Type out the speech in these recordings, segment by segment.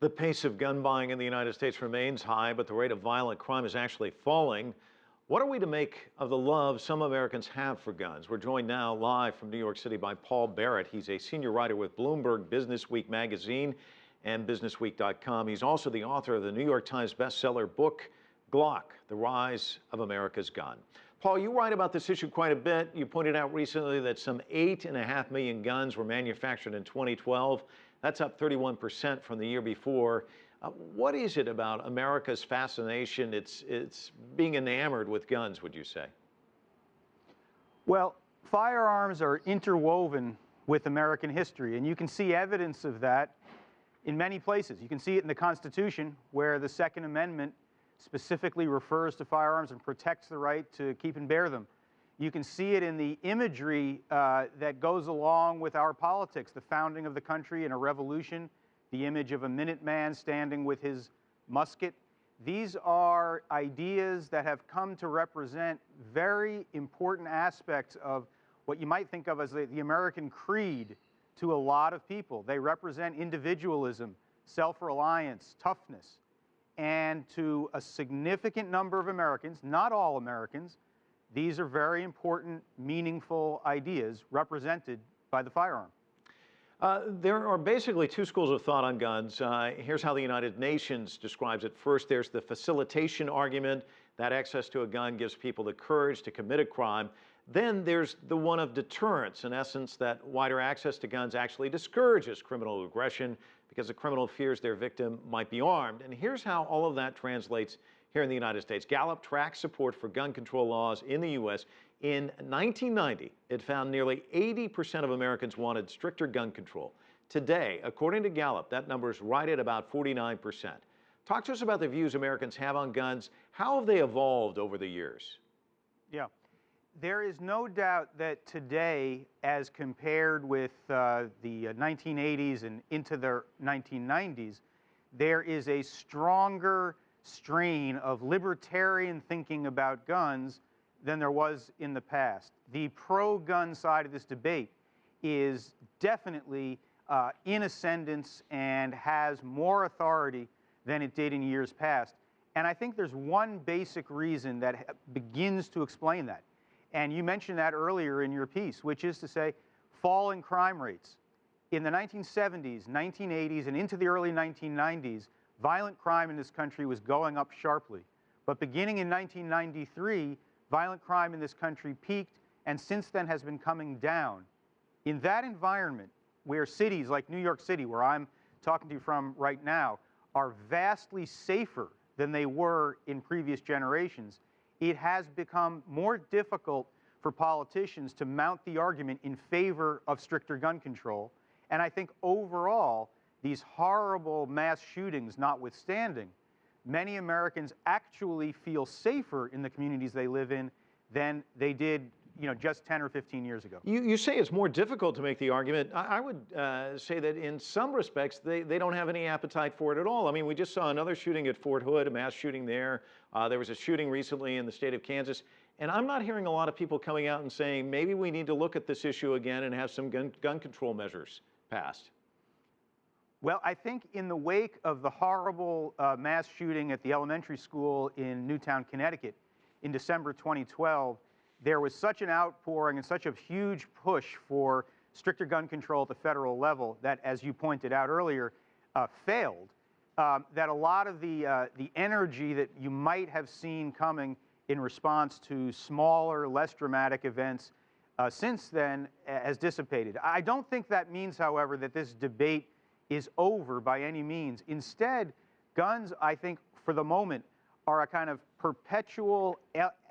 The pace of gun buying in the United States remains high, but the rate of violent crime is actually falling. What are we to make of the love some Americans have for guns? We're joined now live from New York City by Paul Barrett. He's a senior writer with Bloomberg Businessweek magazine and businessweek.com. He's also the author of the New York Times Bestseller book, GLOCK, The Rise of America's Gun. Paul, you write about this issue quite a bit. You pointed out recently that some 8.5 million guns were manufactured in 2012. That's up 31% from the year before. What is it about America's fascination? It's being enamored with guns, would you say? Well, firearms are interwoven with American history, and you can see evidence of that in many places. You can see it in the Constitution, where the Second Amendment specifically refers to firearms and protects the right to keep and bear them. You can see it in the imagery that goes along with our politics, the founding of the country in a revolution, the image of a Minuteman standing with his musket. These are ideas that have come to represent very important aspects of what you might think of as the American creed to a lot of people. They represent individualism, self-reliance, toughness. And to a significant number of Americans, not all Americans, these are very important, meaningful ideas represented by the firearm. There are basically two schools of thought on guns. Here's how the United Nations describes it. First, there's the facilitation argument, that access to a gun gives people the courage to commit a crime. Then there's the one of deterrence, in essence, that wider access to guns actually discourages criminal aggression because the criminal fears their victim might be armed. And here's how all of that translates here in the United States. Gallup tracks support for gun control laws in the U.S. In 1990, it found nearly 80% of Americans wanted stricter gun control. Today, according to Gallup, that number is right at about 49%. Talk to us about the views Americans have on guns. How have they evolved over the years? Yeah. There is no doubt that today, as compared with the 1980s and into the 1990s, there is a stronger strain of libertarian thinking about guns than there was in the past. The pro-gun side of this debate is definitely in ascendance and has more authority than it did in years past. And I think there's one basic reason that begins to explain that. And you mentioned that earlier in your piece, which is to say falling crime rates. In the 1970s, 1980s, and into the early 1990s, violent crime in this country was going up sharply. But beginning in 1993, violent crime in this country peaked and since then has been coming down. In that environment, where cities like New York City, where I'm talking to you from right now, are vastly safer than they were in previous generations, it has become more difficult for politicians to mount the argument in favor of stricter gun control. And I think overall, these horrible mass shootings notwithstanding, many Americans actually feel safer in the communities they live in than they did, just 10 or 15 years ago. You say it's more difficult to make the argument. I would say that in some respects, they don't have any appetite for it at all. I mean, we just saw another shooting at Fort Hood, a mass shooting there. There was a shooting recently in the state of Kansas. And I'm not hearing a lot of people coming out and saying, maybe we need to look at this issue again and have some gun control measures passed. Well, I think in the wake of the horrible mass shooting at the elementary school in Newtown, Connecticut in December 2012, there was such an outpouring and such a huge push for stricter gun control at the federal level that, as you pointed out earlier, failed, that a lot of the energy that you might have seen coming in response to smaller, less dramatic events since then has dissipated. I don't think that means, however, that this debate is over by any means. Instead, guns, I think, for the moment, are a kind of perpetual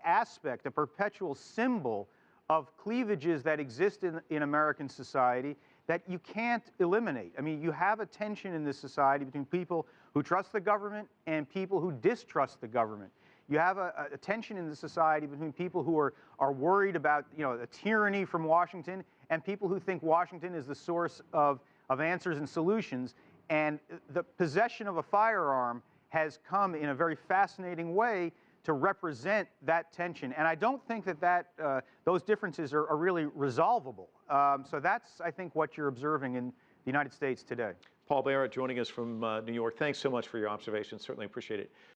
aspect, a perpetual symbol of cleavages that exist in American society that you can't eliminate. I mean, you have a tension in this society between people who trust the government and people who distrust the government. You have a tension in the society between people who are worried about, a tyranny from Washington and people who think Washington is the source of answers and solutions. And the possession of a firearm has come in a very fascinating way to represent that tension. And I don't think that those differences are really resolvable. So that's, I think, what you're observing in the United States today. Paul Barrett joining us from New York. Thanks so much for your observations. Certainly appreciate it.